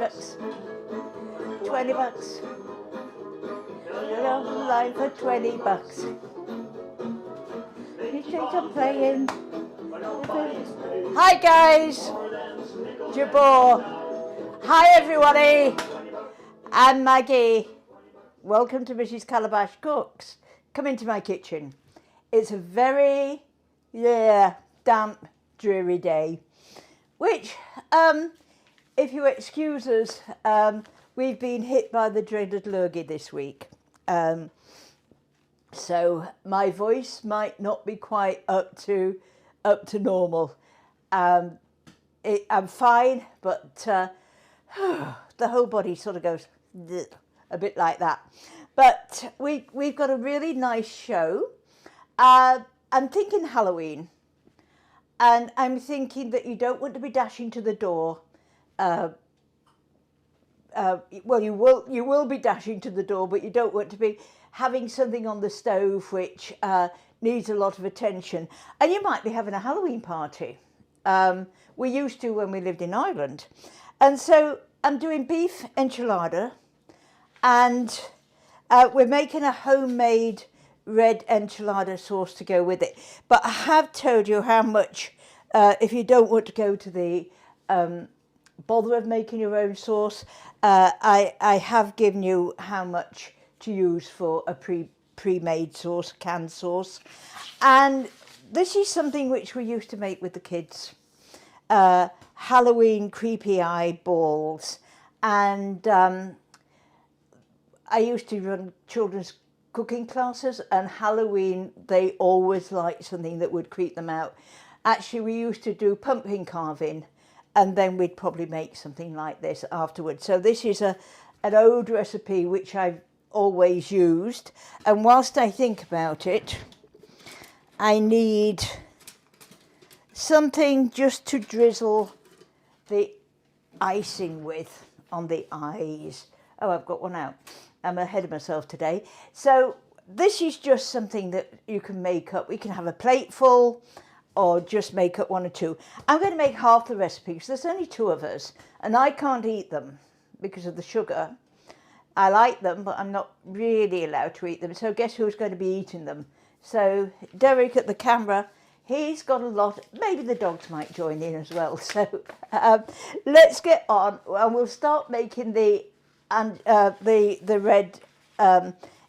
bucks. 20 bucks. Get on the line for 20 bucks. These strings are playing. Hi guys, Jabor. Hi everybody. I'm Maggie. Welcome to Mrs. Calabash Cooks. Come into my kitchen. It's a very, damp, dreary day. Which, if you excuse us, we've been hit by the dreaded lurgy this week. So my voice might not be quite up to normal. I'm fine, but the whole body sort of goes a bit like that. But we've got a really nice show. I'm thinking Halloween, and I'm thinking that you don't want to be dashing to the door. Well, you will be dashing to the door, but you don't want to be having something on the stove which needs a lot of attention. And you might be having a Halloween party. We used to when we lived in Ireland. And so I'm doing beef enchilada, and we're making a homemade red enchilada sauce to go with it. But I have told you how much, if you don't want to go to the bother of making your own sauce, I have given you how much to use for a pre-made sauce, canned sauce. And this is something which we used to make with the kids. Halloween creepy eye balls. And I used to run children's cooking classes, and Halloween, they always liked something that would creep them out. Actually, we used to do pumpkin carving, and then we'd probably make something like this afterwards. So this is an old recipe which I've always used. And whilst I think about it, I need something just to drizzle the icing with on the eyes. Oh, I've got one out. I'm ahead of myself today. So this is just something that you can make up. We can have a plate full or just make up one or two. I'm going to make half the recipe because there's only two of us and I can't eat them because of the sugar. I like them, but I'm not really allowed to eat them. So guess who's going to be eating them? So Derek at the camera, he's got a lot. Maybe the dogs might join in as well. So let's get on, and we'll start making the red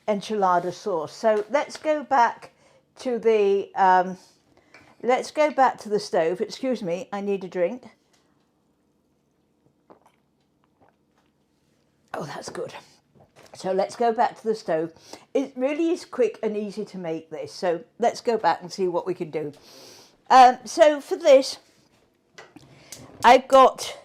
enchilada sauce. So let's go back to the stove. Excuse me, I need a drink. Oh, that's good. So let's go back to the stove. It really is quick and easy to make this. So let's go back and see what we can do. So for this, I've got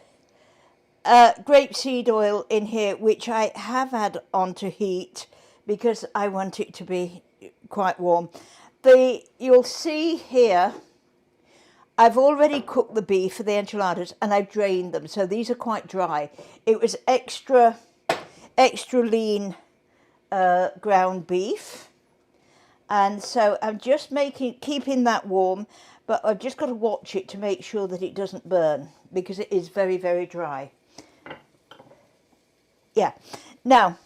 grapeseed oil in here, which I have had on to heat because I want it to be quite warm. You'll see here, I've already cooked the beef for the enchiladas and I've drained them, so these are quite dry. It was extra lean ground beef, and so I'm just keeping that warm, but I've just got to watch it to make sure that it doesn't burn because it is very, very dry. Yeah, now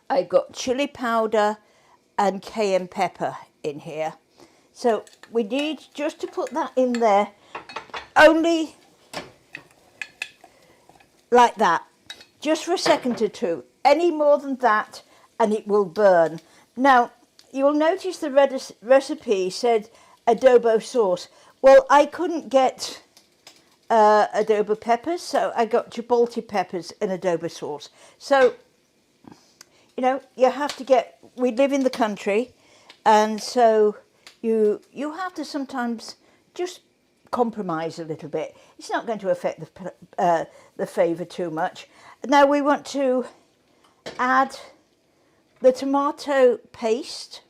I've got chili powder and cayenne pepper in here. So we need just to put that in there, only like that, just for a second or two. Any more than that and it will burn. Now, you'll notice the recipe said adobo sauce. Well, I couldn't get adobo peppers, so I got chipotle peppers and adobo sauce. So, you know, you have to we live in the country, and so you have to sometimes just compromise a little bit. It's not going to affect the flavour too much. Now we want to add the tomato paste.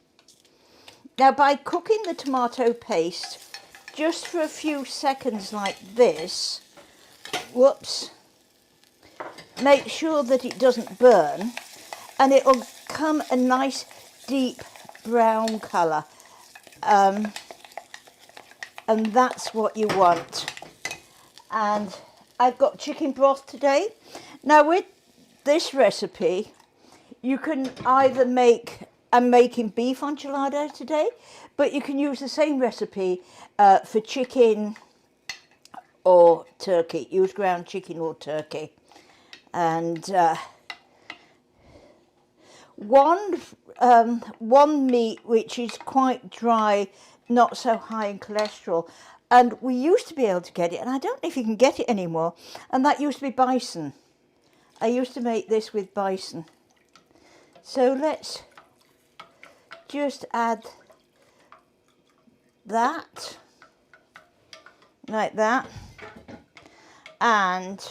Now by cooking the tomato paste just for a few seconds like this, whoops, make sure that it doesn't burn, and it'll come a nice deep brown colour, and that's what you want. And I've got chicken broth today. Now with this recipe, you can either make, I'm making beef enchilada today, but you can use the same recipe for chicken or turkey. Use ground chicken or turkey. And one meat which is quite dry, not so high in cholesterol, and we used to be able to get it, and I don't know if you can get it anymore, and that used to be bison. I used to make this with bison. So let's just add that, like that, and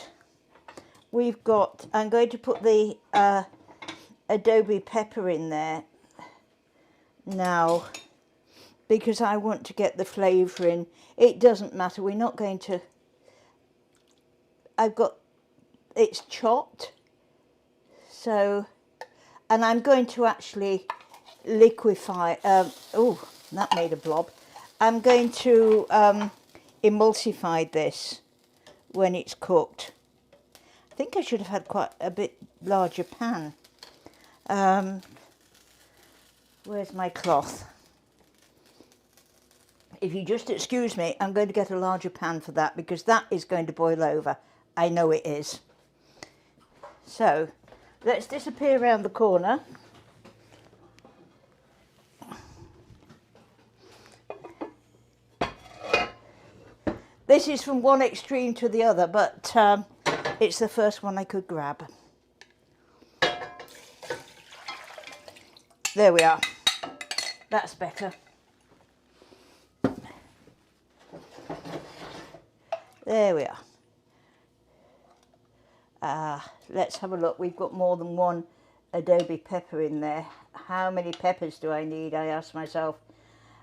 we've got, I'm going to put the adobe pepper in there now because I want to get the flavour in. It doesn't matter, we're not going to, I've got, it's chopped, so, and I'm going to actually liquefy, oh, that made a blob. I'm going to emulsify this when it's cooked. I think I should have had quite a bit larger pan. Where's my cloth? If you just excuse me, I'm going to get a larger pan for that because that is going to boil over. I know it is. So, let's disappear around the corner. This is from one extreme to the other, but it's the first one I could grab. There we are. That's better. There we are. Let's have a look. We've got more than one adobe pepper in there. How many peppers do I need? I ask myself.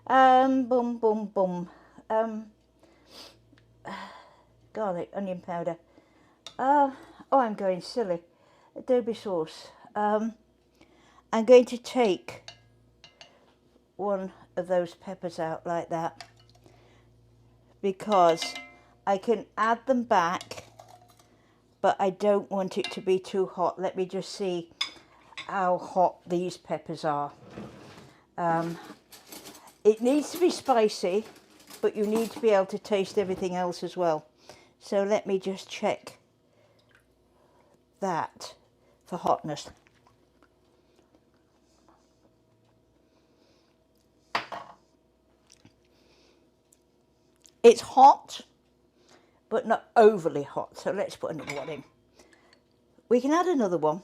Boom, boom, boom. Garlic, onion powder. Oh, I'm going silly. Adobe sauce. I'm going to take one of those peppers out like that because I can add them back, but I don't want it to be too hot. Let me just see how hot these peppers are. It needs to be spicy, but you need to be able to taste everything else as well. So let me just check that for hotness. It's hot, but not overly hot. So let's put another one in. We can add another one,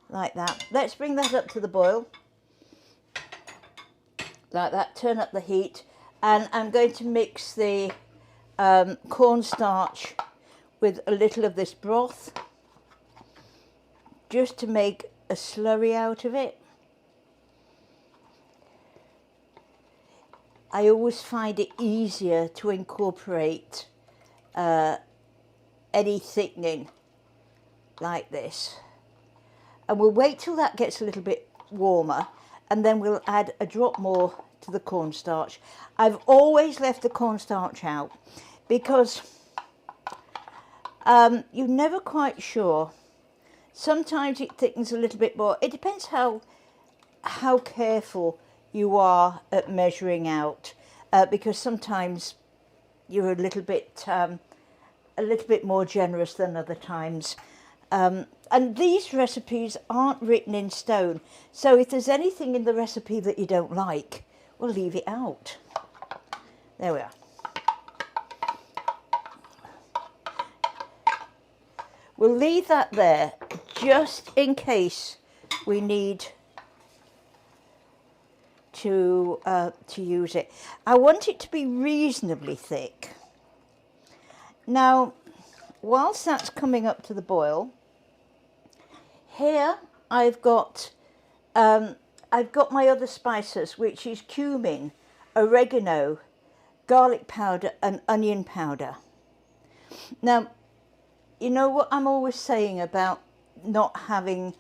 like that. Let's bring that up to the boil, like that. Turn up the heat, and I'm going to mix the cornstarch with a little of this broth, just to make a slurry out of it. I always find it easier to incorporate any thickening like this. And we'll wait till that gets a little bit warmer, and then we'll add a drop more to the cornstarch. I've always left the cornstarch out because you're never quite sure. Sometimes it thickens a little bit more. It depends how careful you are at measuring out, because sometimes you're a little bit more generous than other times. And these recipes aren't written in stone, so if there's anything in the recipe that you don't like, we'll leave it out. There we are. We'll leave that there just in case we need to use it. I want it to be reasonably thick. Now, whilst that's coming up to the boil, here I've got my other spices, which is cumin, oregano, garlic powder, and onion powder. Now, you know what I'm always saying about not having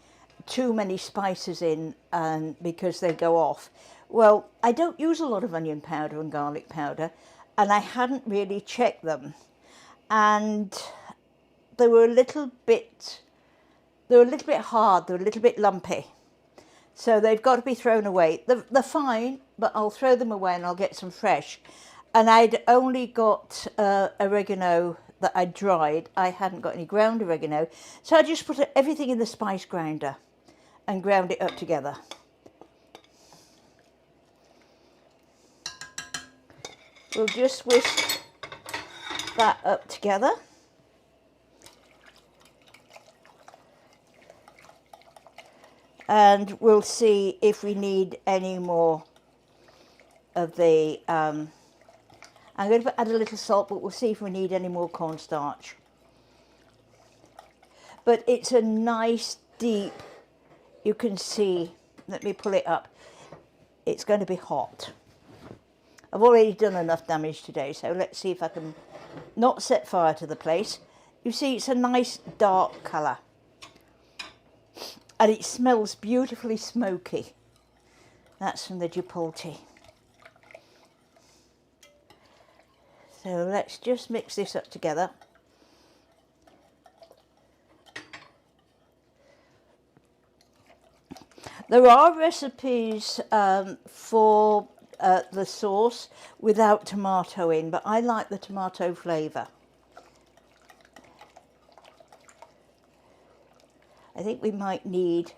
too many spices in because they go off. Well, I don't use a lot of onion powder and garlic powder, and I hadn't really checked them. And they were a little bit hard, they were a little bit lumpy. So they've got to be thrown away. They're fine, but I'll throw them away and I'll get some fresh. And I'd only got oregano that I dried. I hadn't got any ground oregano. So I just put everything in the spice grinder and ground it up together. We'll just whisk that up together. And we'll see if we need any more of the, I'm going to add a little salt, but we'll see if we need any more cornstarch. But it's a nice deep, you can see, let me pull it up, it's going to be hot. I've already done enough damage today, so let's see if I can not set fire to the place. You see, it's a nice dark colour. And it smells beautifully smoky. That's from the chipotle. So let's just mix this up together. There are recipes for the sauce without tomato in, but I like the tomato flavour. I think we might need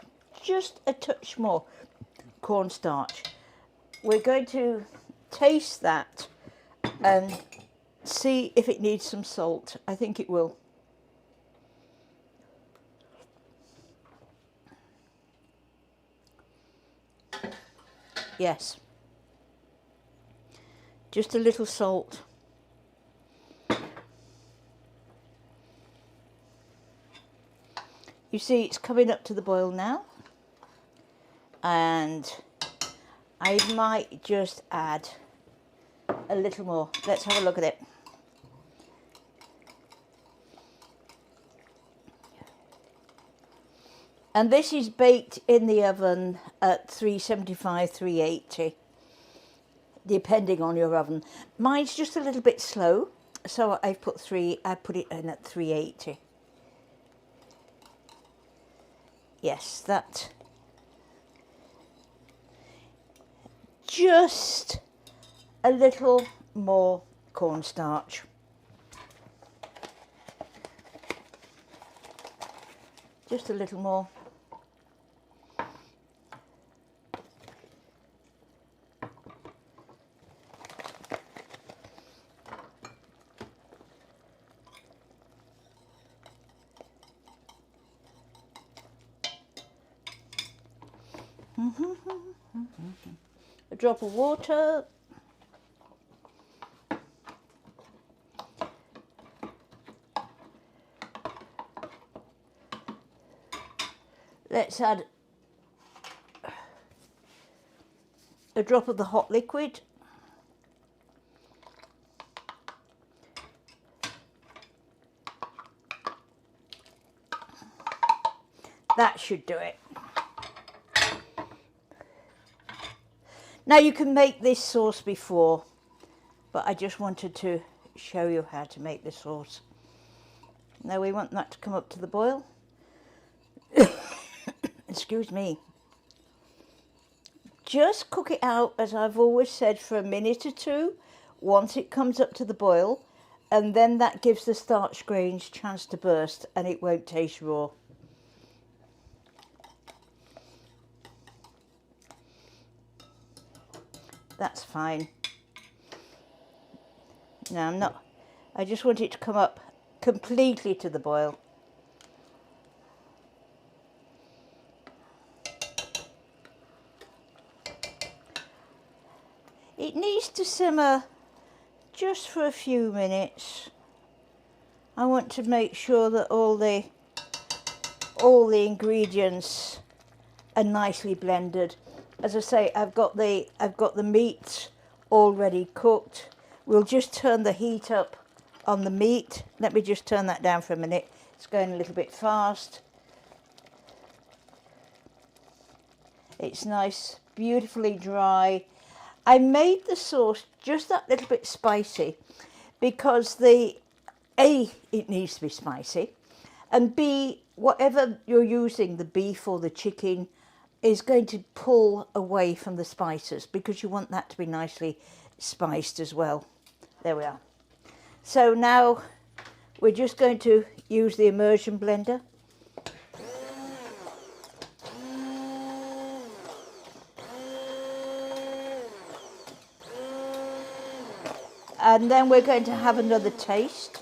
just a touch more cornstarch. We're going to taste that and see if it needs some salt. I think it will. Yes. Just a little salt. You see, it's coming up to the boil now, and I might just add a little more. Let's have a look at it. And this is baked in the oven at 375, 380, depending on your oven. Mine's just a little bit slow, so I put it in at 380. Yes, that. Just a little more cornstarch. Just a little more. A drop of water. Let's add a drop of the hot liquid. That should do it. Now you can make this sauce before, but I just wanted to show you how to make the sauce. Now we want that to come up to the boil. Excuse me. Just cook it out, as I've always said, for a minute or two once it comes up to the boil, and then that gives the starch grains a chance to burst and it won't taste raw. That's fine. Now I just want it to come up completely to the boil. It needs to simmer just for a few minutes. I want to make sure that all the ingredients are nicely blended. As I say, I've got the meat already cooked. We'll just turn the heat up on the meat. Let me just turn that down for a minute. It's going a little bit fast. It's nice, beautifully dry. I made the sauce just that little bit spicy because it needs to be spicy, And whatever you're using, the beef or the chicken, is going to pull away from the spices because you want that to be nicely spiced as well. There we are. So now we're just going to use the immersion blender. And then we're going to have another taste.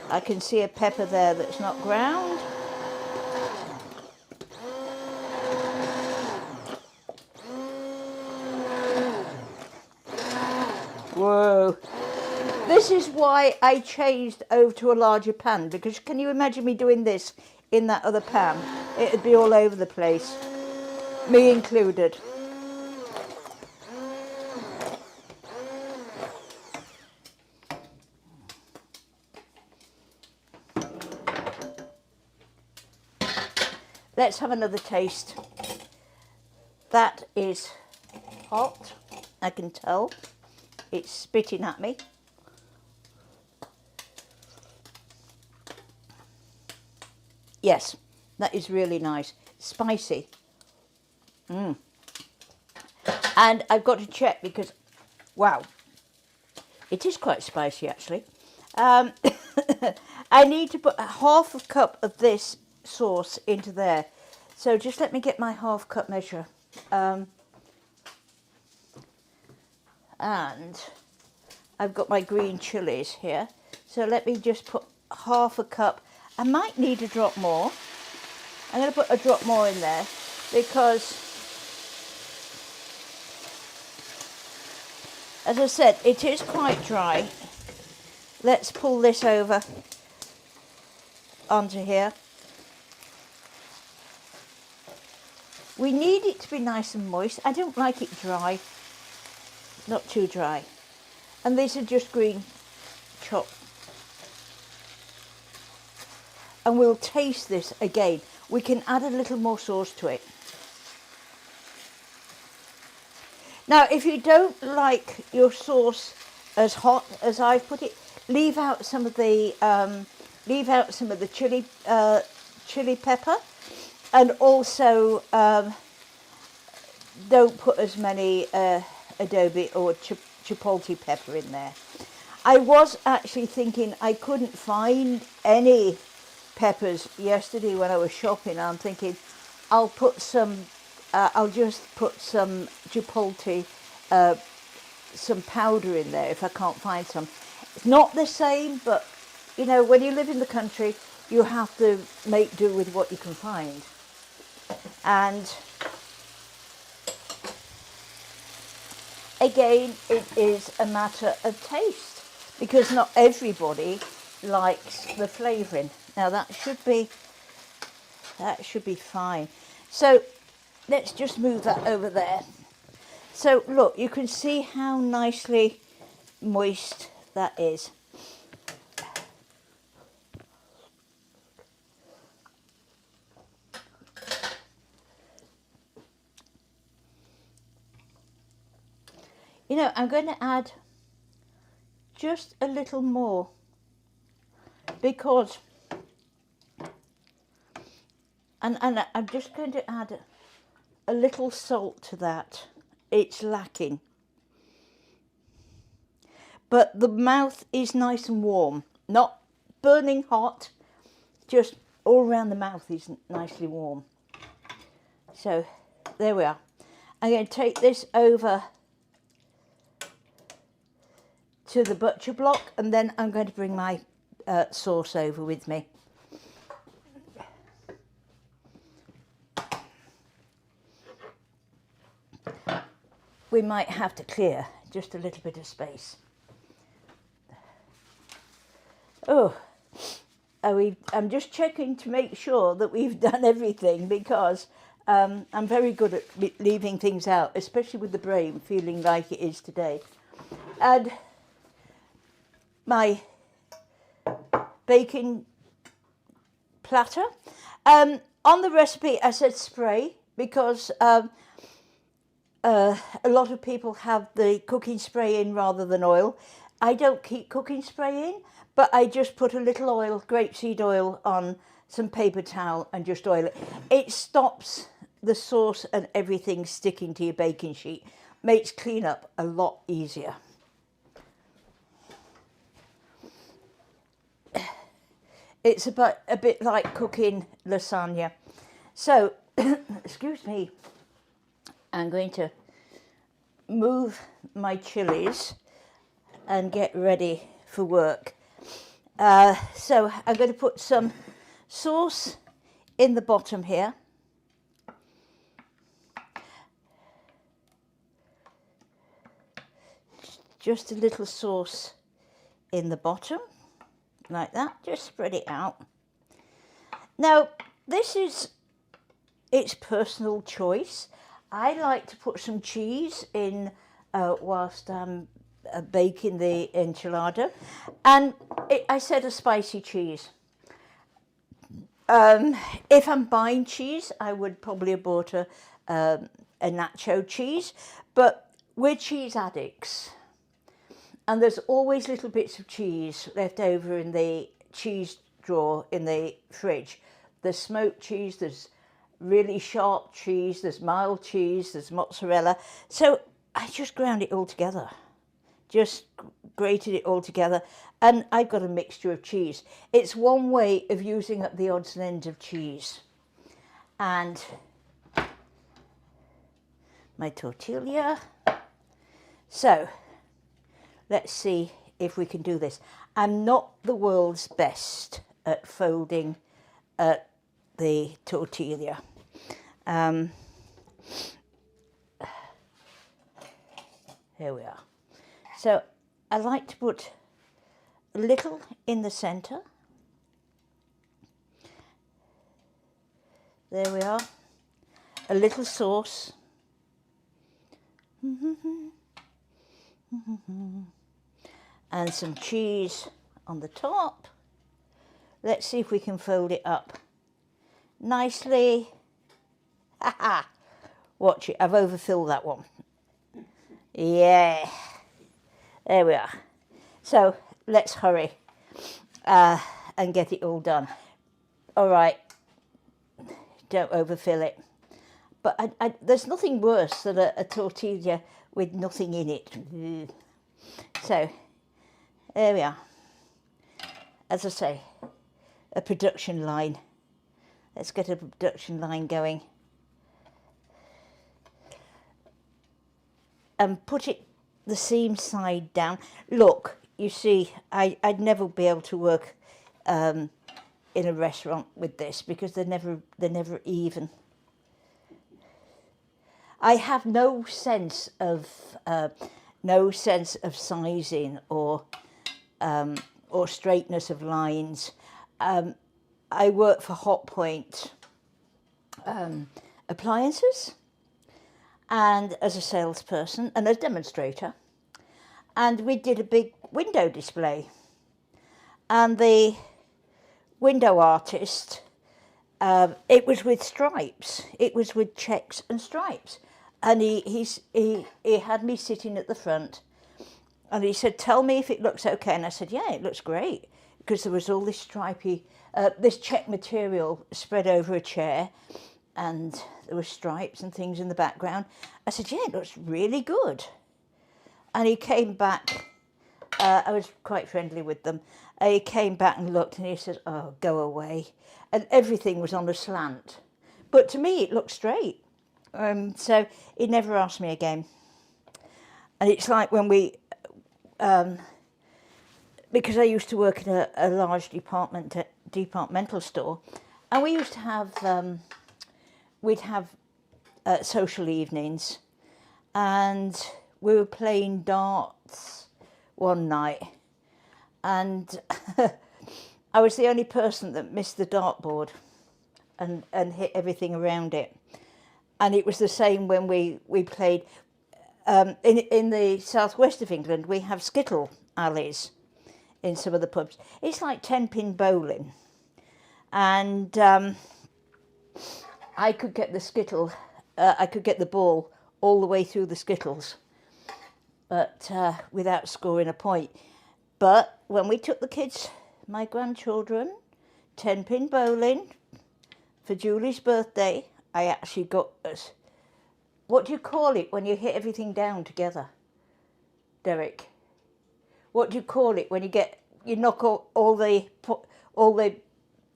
I can see a pepper there that's not ground. Whoa. This is why I changed over to a larger pan, because can you imagine me doing this in that other pan? It'd be all over the place, me included. Let's have another taste. That is hot, I can tell. It's spitting at me. Yes, that is really nice. Spicy. And I've got to check because, wow, it is quite spicy actually. I need to put half a cup of this sauce into there. So just let me get my half cup measure. And I've got my green chilies here. So let me just put half a cup. I might need a drop more. I'm going to put a drop more in there because, as I said, it is quite dry. Let's pull this over onto here. We need it to be nice and moist. I don't like it dry, not too dry. And these are just green chop. And we'll taste this again. We can add a little more sauce to it. Now, if you don't like your sauce as hot as I've put it, leave out some of the chili pepper, and also don't put as many adobe or chipotle pepper in there. I was actually thinking I couldn't find any peppers yesterday when I was shopping. I'm thinking I'll just put some chipotle, some powder in there if I can't find some. It's not the same, but you know, when you live in the country, you have to make do with what you can find. And again, it is a matter of taste, because not everybody likes the flavouring. Now that should be fine. So let's just move that over there. So look, you can see how nicely moist that is. You know, I'm going to add just a little more because, and I'm just going to add a little salt to that. It's lacking. But the mouth is nice and warm, not burning hot, just all around the mouth is nicely warm. So there we are. I'm going to take this over to the butcher block, and then I'm going to bring my sauce over with me. We might have to clear just a little bit of space. Oh, I'm just checking to make sure that we've done everything, because I'm very good at leaving things out, especially with the brain feeling like it is today. And my baking platter. On the recipe I said spray, because a lot of people have the cooking spray in rather than oil. I don't keep cooking spray in, but I just put a little oil, grapeseed oil, on some paper towel and just oil it. It stops the sauce and everything sticking to your baking sheet. Makes cleanup a lot easier. It's about a bit like cooking lasagna. So, excuse me, I'm going to move my chilies and get ready for work. So I'm going to put some sauce in the bottom here. Just a little sauce in the bottom, like that. Just spread it out. Now, this is its personal choice. I like to put some cheese in whilst I'm baking the enchilada, and I said a spicy cheese. If I'm buying cheese, I would probably have bought a nacho cheese, but we're cheese addicts, and there's always little bits of cheese left over in the cheese drawer in the fridge. There's smoked cheese, there's really sharp cheese, there's mild cheese, there's mozzarella. So I just ground it all together, just grated it all together, and I've got a mixture of cheese. It's one way of using up the odds and ends of cheese. And my tortilla. So let's see if we can do this. I'm not the world's best at folding the tortilla. Here we are. So I like to put a little in the centre. There we are. A little sauce. And some cheese on the top. Let's see if we can fold it up nicely. Ha ha! Watch it, I've overfilled that one. Yeah. There we are. So let's hurry and get it all done. All right. Don't overfill it. But there's nothing worse than a tortilla with nothing in it. So there we are. As I say, a production line. Let's get a production line going. And put it the seam side down. Look, you see, I'd never be able to work in a restaurant with this because they're never even. I have no sense of sizing or straightness of lines. I work for Hot Point Appliances, and as a salesperson and a demonstrator, and we did a big window display, and the window artist, it was with stripes, it was with checks and stripes, and he had me sitting at the front, and he said, "Tell me if it looks okay," and I said, "Yeah, it looks great," because there was all this stripy, this check material spread over a chair, and there were stripes and things in the background. I said, "Yeah, it looks really good." And he came back, I was quite friendly with them. He came back and looked and he said, "Oh, go away." And everything was on a slant. But to me, it looked straight. So he never asked me again. And it's like when we, because I used to work in a large departmental store, and we used to have, we'd have social evenings, and we were playing darts one night, and I was the only person that missed the dartboard and hit everything around it. And it was the same when we played, in the southwest of England, we have skittle alleys in some of the pubs. It's like 10-pin bowling. And I could get the ball all the way through the skittles, but without scoring a point. But when we took the kids, my grandchildren, 10-pin bowling for Julie's birthday, I actually got us. What do you call it when you hit everything down together, Derek? What do you call it when you knock all the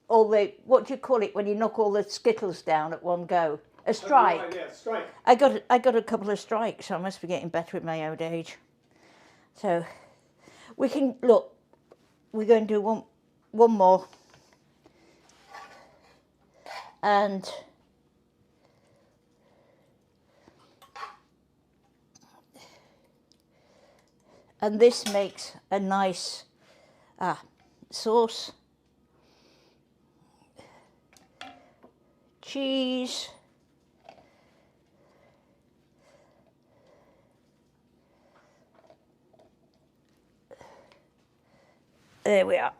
what do you call it when you knock all the skittles down at one go? A strike. Right, yeah, strike. I got a couple of strikes, so I must be getting better at my old age. So we can look. We're going to do one more, and this makes a nice sauce. Cheese. There we are.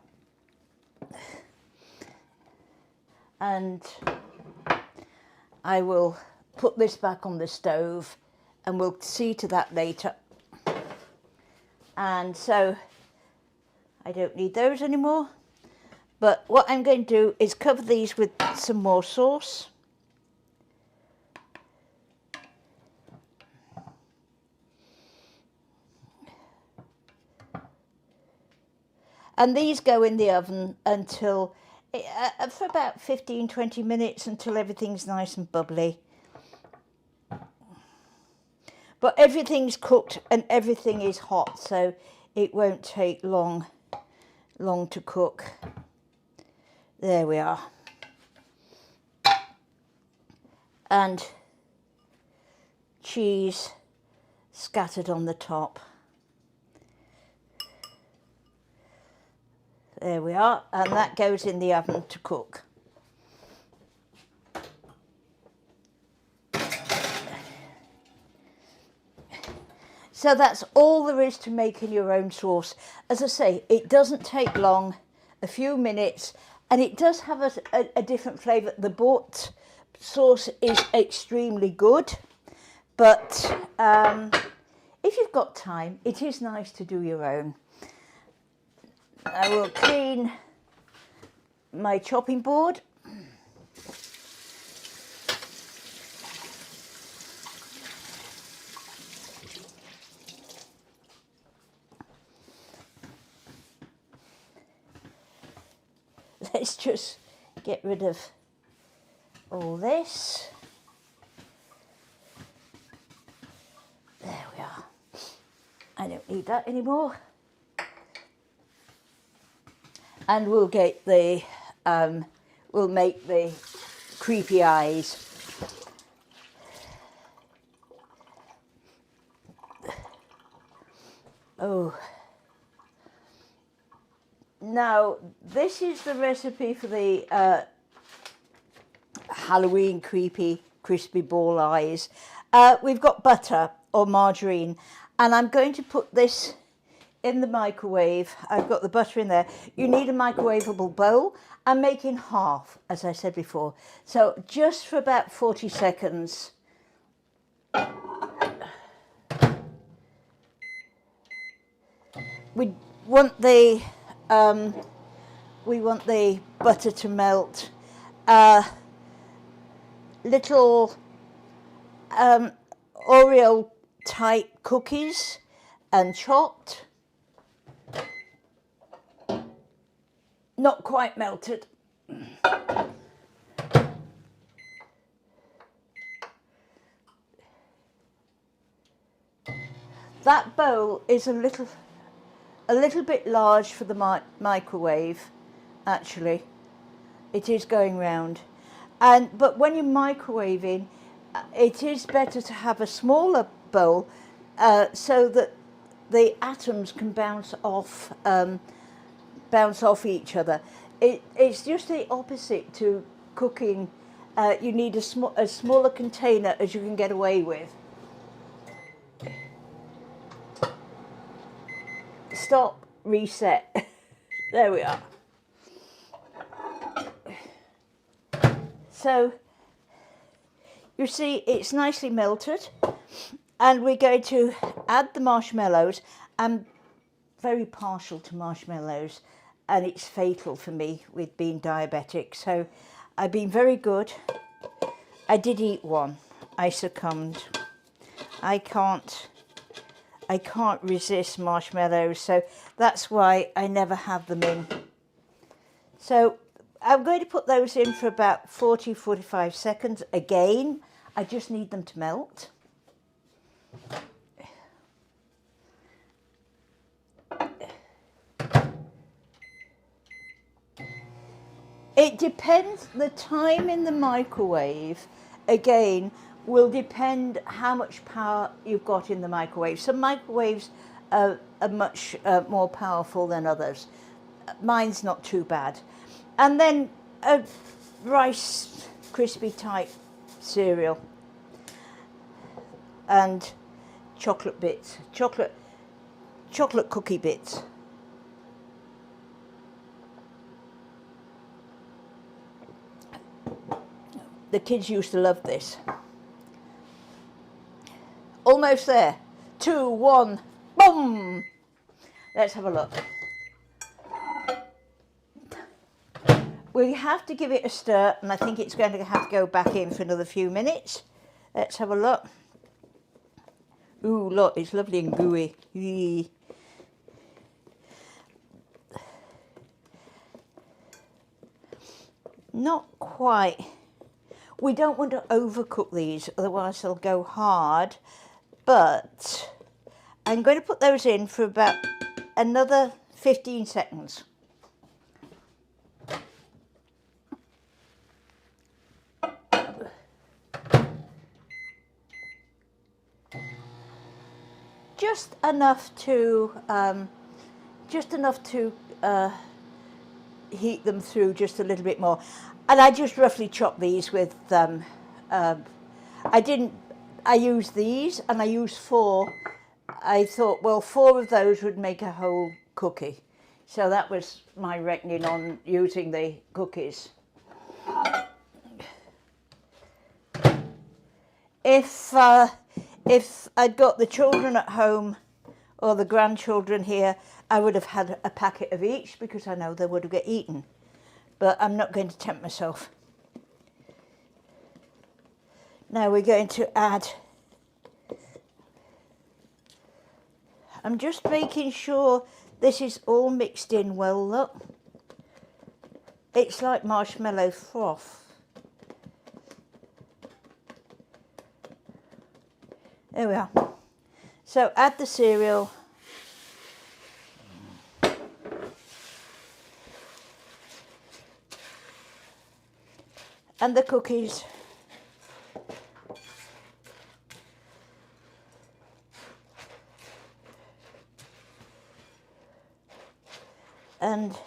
And I will put this back on the stove and we'll see to that later. And so I don't need those anymore. But what I'm going to do is cover these with some more sauce. And these go in the oven until, for about 15-20 minutes, until everything's nice and bubbly. But everything's cooked and everything is hot, so it won't take long to cook. There we are. And cheese scattered on the top. There we are, and that goes in the oven to cook. So that's all there is to making your own sauce. As I say, it doesn't take long, a few minutes, and it does have a different flavour. The bought sauce is extremely good, but if you've got time, it is nice to do your own. I will clean my chopping board. Let's just get rid of all this. There we are. I don't need that anymore. And we'll get the, we'll make the creepy eyes. Oh. Now, this is the recipe for the Halloween creepy crispy ball eyes. We've got butter or margarine, and I'm going to put this in the microwave. I've got the butter in there. You need a microwavable bowl. I'm making half, as I said before. So just for about 40 seconds. We want the butter to melt. Little Oreo type cookies and chopped. Not quite melted. That bowl is a little bit large for the microwave, actually. It is going round. But when you're microwaving, it is better to have a smaller bowl so that the atoms can bounce off each other. It's just the opposite to cooking. You need a smaller container as you can get away with. Stop, reset. There we are. So you see it's nicely melted, and we're going to add the marshmallows, and very partial to marshmallows, and it's fatal for me with being diabetic. So I've been very good. I did eat one. I succumbed. I can't resist marshmallows, so that's why I never have them in. So I'm going to put those in for about 40-45 seconds. Again, I just need them to melt. It depends, the time in the microwave, again, will depend how much power you've got in the microwave. Some microwaves are much more powerful than others. Mine's not too bad. And then a Rice crispy type cereal and chocolate bits, chocolate cookie bits. The kids used to love this. Almost there. 2, 1, boom! Let's have a look. We have to give it a stir, and I think it's going to have to go back in for another few minutes. Let's have a look. Ooh, look, it's lovely and gooey. Eee. Not quite. We don't want to overcook these, otherwise they'll go hard. But I'm going to put those in for about another 15 seconds. Just enough to heat them through just a little bit more. And I just roughly chop these with, I used these and I used 4. I thought, well, 4 of those would make a whole cookie. So that was my reckoning on using the cookies. If I'd got the children at home or the grandchildren here, I would have had a packet of each because I know they would have got eaten. But I'm not going to tempt myself. Now we're going to add, I'm just making sure this is all mixed in well, look. It's like marshmallow froth. There we are. So add the cereal. And the cookies. And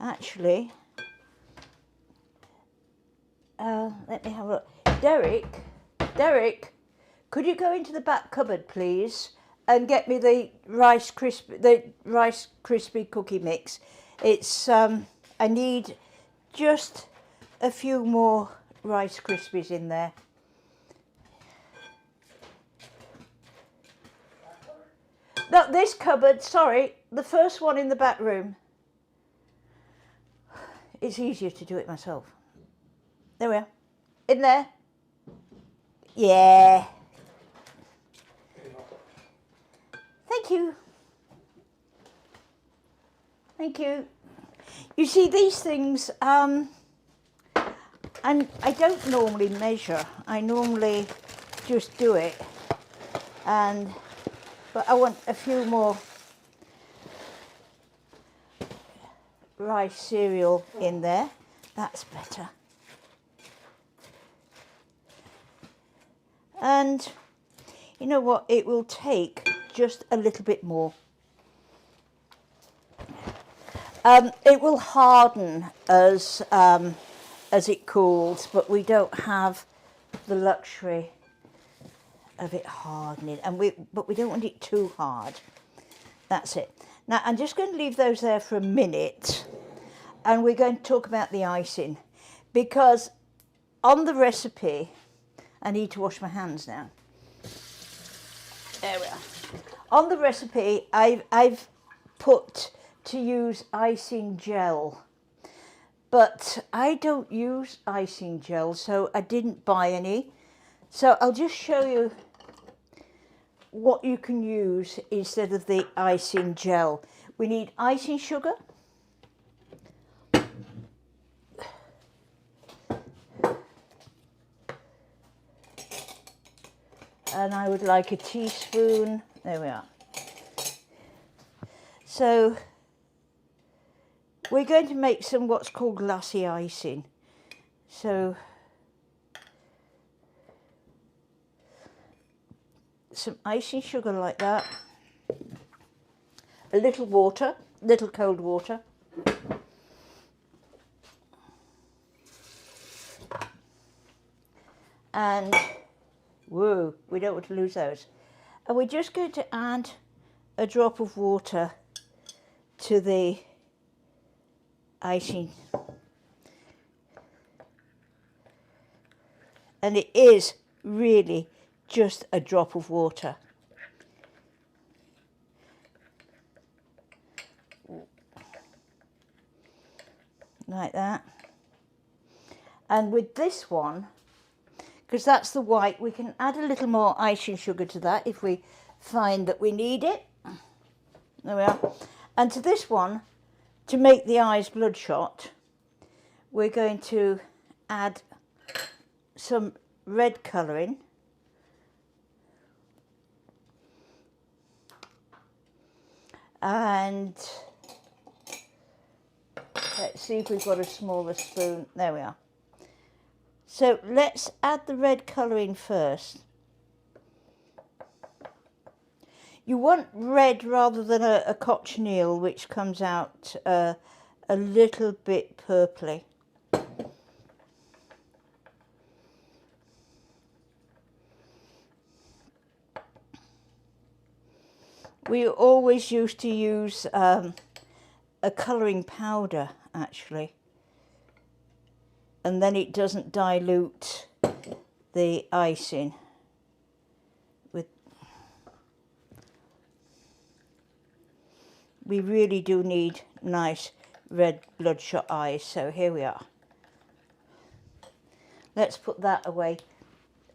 actually, let me have a look. Derek, could you go into the back cupboard, please, and get me the Rice Krispie cookie mix? It's I need just a few more Rice Krispies in there. No, this cupboard, sorry, the first one in the back room. It's easier to do it myself. There we are. In there. Yeah. Thank you. Thank you. You see, these things, and I don't normally measure. I normally just do it. But I want a few more rice cereal in there. That's better. And you know what? It will take just a little bit more. It will harden as it cools, but we don't have the luxury of it hardening, but we don't want it too hard. That's it. Now I'm just going to leave those there for a minute, and we're going to talk about the icing, because on the recipe, I need to wash my hands now. There we are. On the recipe, I've put to use icing gel, but I don't use icing gel, so I didn't buy any. So I'll just show you what you can use instead of the icing gel. We need icing sugar, and I would like a teaspoon. There we are. So we're going to make some what's called glassy icing. So some icing sugar like that, a little water, little cold water, and whoa, we don't want to lose those. And we're just going to add a drop of water to the icing. And it is really just a drop of water. Like that. And with this one, because that's the white, we can add a little more icing sugar to that if we find that we need it. There we are. And to this one, to make the eyes bloodshot, we're going to add some red colouring. And let's see if we've got a smaller spoon. There we are. So let's add the red colouring first. You want red rather than a cochineal, which comes out a little bit purply. We always used to use a colouring powder, actually, and then it doesn't dilute the icing. We really do need nice red bloodshot eyes, so here we are. Let's put that away.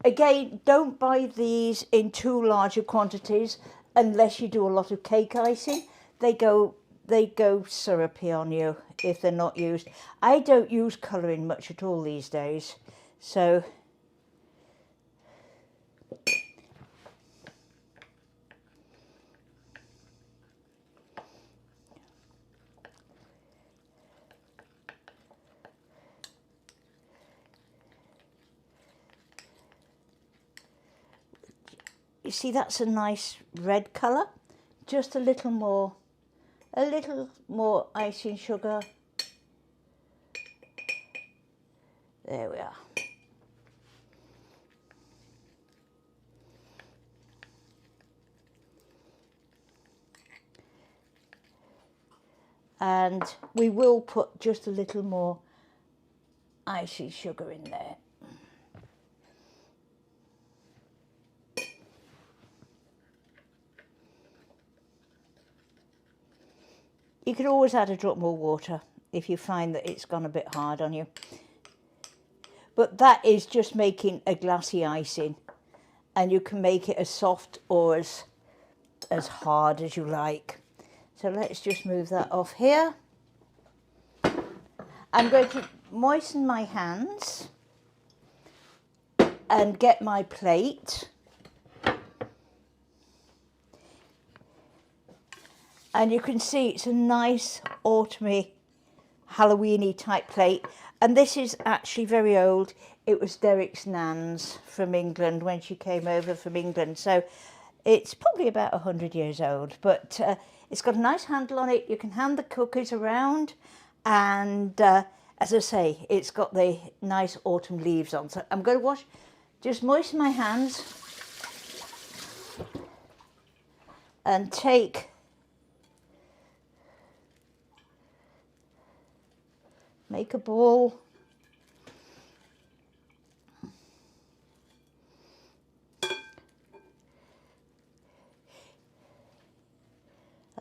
Again, don't buy these in too large quantities unless you do a lot of cake icing. They go syrupy on you if they're not used. I don't use colouring much at all these days, so you see that's a nice red colour. Just a little more icing sugar. There we are. And we will put just a little more icing sugar in there. You could always add a drop more water if you find that it's gone a bit hard on you. But that is just making a glassy icing, and you can make it as soft or as hard as you like. So let's just move that off here. I'm going to moisten my hands and get my plate. And you can see it's a nice autumny, Halloweeny type plate. And this is actually very old. It was Derrick's nan's from England when she came over from England. So it's probably about 100 years old. But it's got a nice handle on it. You can hand the cookies around. And as I say, it's got the nice autumn leaves on. So I'm going to just moisten my hands and make a ball.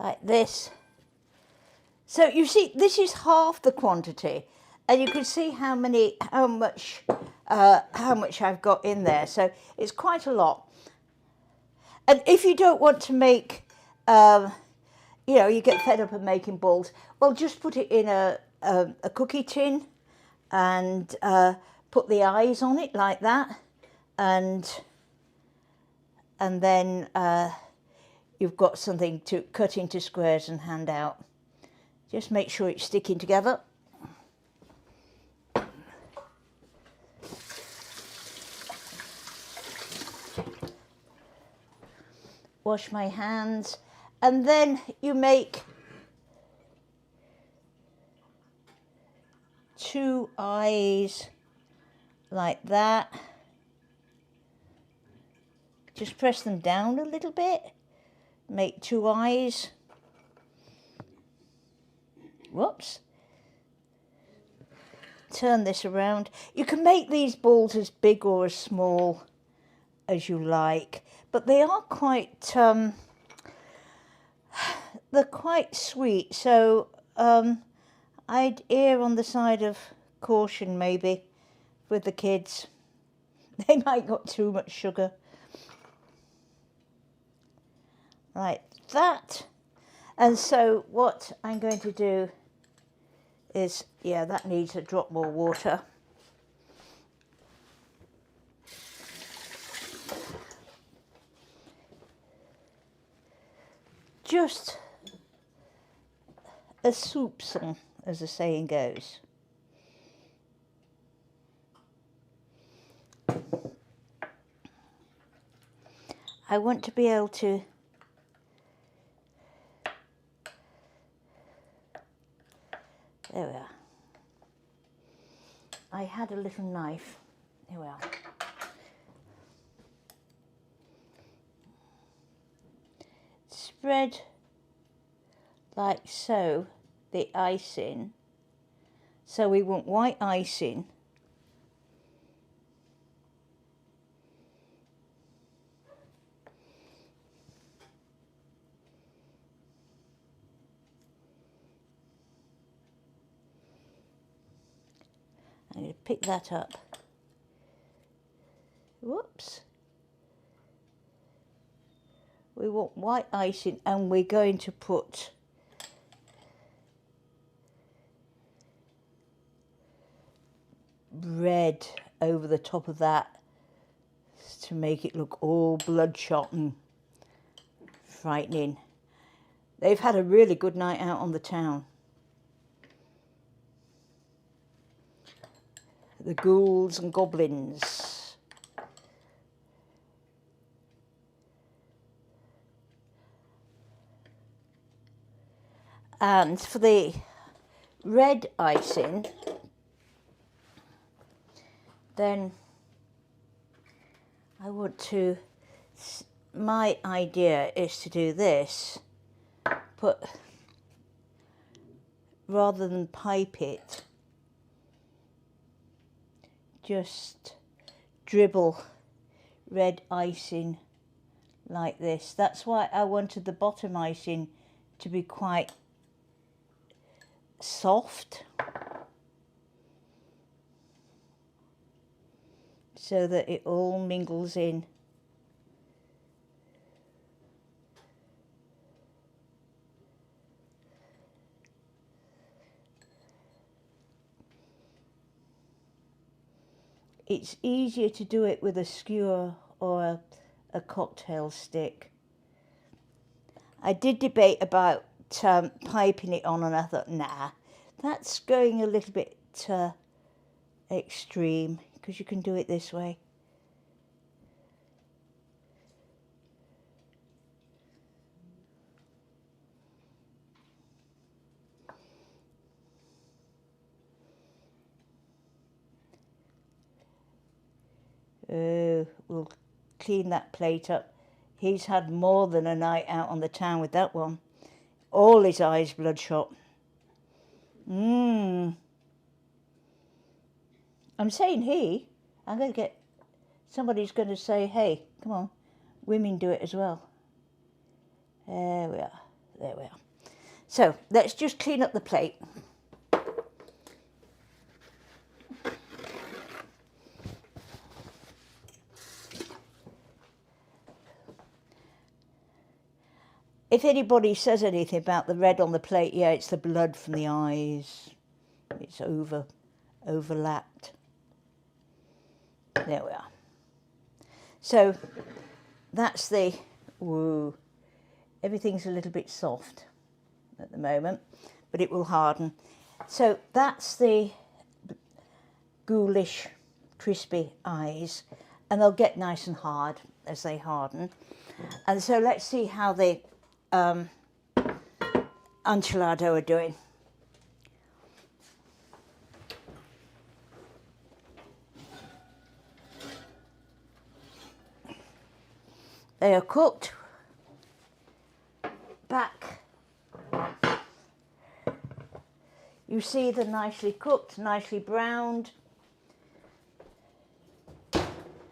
like this. So you see, this is half the quantity, and you can see how much I've got in there. So it's quite a lot. And if you don't want to make, you know, you get fed up of making balls, well, just put it in a cookie tin and put the eyes on it like that, and then you've got something to cut into squares and hand out. Just make sure it's sticking together. Wash my hands, and then you make 2 eyes like that. Just press them down a little bit. Make 2 eyes. Whoops. Turn this around. You can make these balls as big or as small as you like, but they are quite, they're quite sweet, so I'd err on the side of caution maybe with the kids. They might got too much sugar. Like that. And so what I'm going to do is, yeah, that needs a drop more water. Just a soupçon, as the saying goes. I want to be able to there we are. I had a little knife. Here we are. Spread like so the icing. So we want white icing. I'm going to pick that up. Whoops. We want white icing, and we're going to put red over the top of that to make it look all bloodshot and frightening. They've had a really good night out on the town. The ghouls and goblins. And for the red icing, then I want to, my idea is to do this, put, rather than pipe it, just dribble red icing like this. That's why I wanted the bottom icing to be quite soft, so that it all mingles in. It's easier to do it with a skewer or a cocktail stick. I did debate about piping it on, and I thought, nah, that's going a little bit extreme, because you can do it this way. We'll clean that plate up. He's had more than a night out on the town with that one. All his eyes bloodshot. I'm saying he. I'm going to get... Somebody's going to say, hey, come on, women do it as well. There we are. There we are. So let's just clean up the plate. If anybody says anything about the red on the plate, yeah, it's the blood from the eyes. It's overlapped. There we are. So that's the, woo, everything's a little bit soft at the moment, but it will harden. So that's the ghoulish, crispy eyes, and they'll get nice and hard as they harden. And so let's see how the enchilada are doing. They are cooked. Back. You see they're nicely cooked, nicely browned.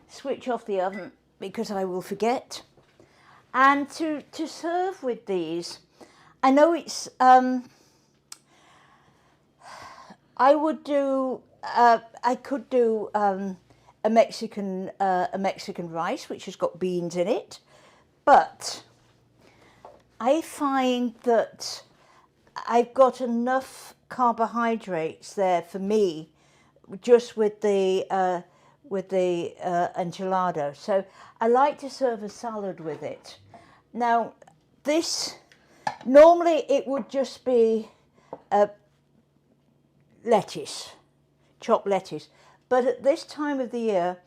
Switch off the oven because I will forget. And to serve with these, I know it's, I could do a Mexican rice, which has got beans in it, but I find that I've got enough carbohydrates there for me, just with the enchilada. So I like to serve a salad with it. Now, this, normally it would just be lettuce, chopped lettuce. But at this time of the year,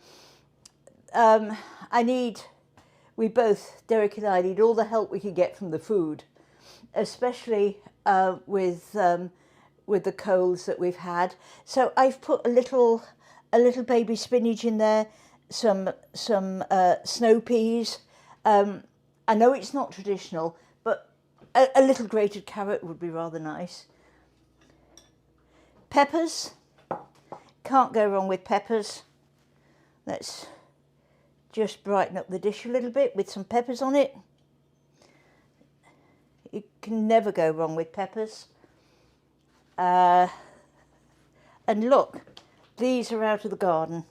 we both, Derek and I, need all the help we can get from the food, especially with the colds that we've had. So I've put a little baby spinach in there, some snow peas. I know it's not traditional, but a little grated carrot would be rather nice. Peppers. Can't go wrong with peppers. Let's just brighten up the dish a little bit with some peppers on it. You can never go wrong with peppers. And look, these are out of the garden.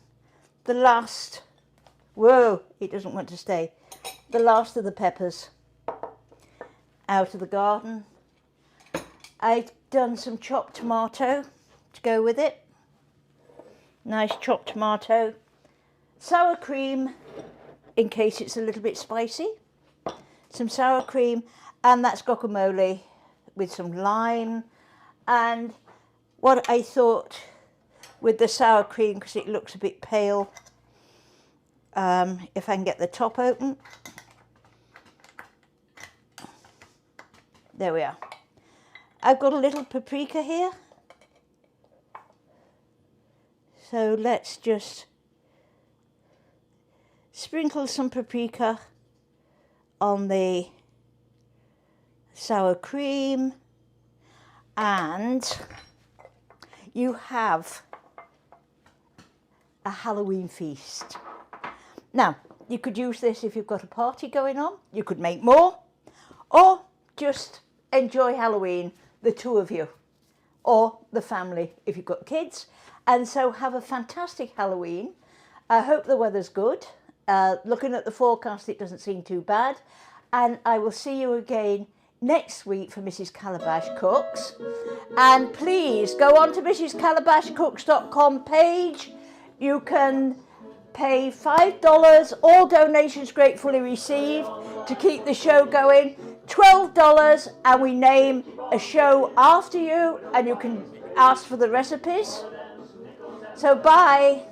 The last, whoa, it doesn't want to stay. The last of the peppers out of the garden. I've done some chopped tomato to go with it. Nice chopped tomato, sour cream in case it's a little bit spicy, some sour cream, and that's guacamole with some lime. And what I thought with the sour cream, because it looks a bit pale, if I can get the top open. There we are. I've got a little paprika here. So let's just sprinkle some paprika on the sour cream, and you have a Halloween feast. Now, you could use this if you've got a party going on. You could make more, or just enjoy Halloween, the two of you, or the family if you've got kids. And so have a fantastic Halloween. I hope the weather's good. Looking at the forecast, it doesn't seem too bad. And I will see you again next week for Mrs. Calabash Cooks. And please go on to mrscalabashcooks.com page. You can pay $5, all donations gratefully received, to keep the show going. $12, and we name a show after you, and you can ask for the recipes. So bye.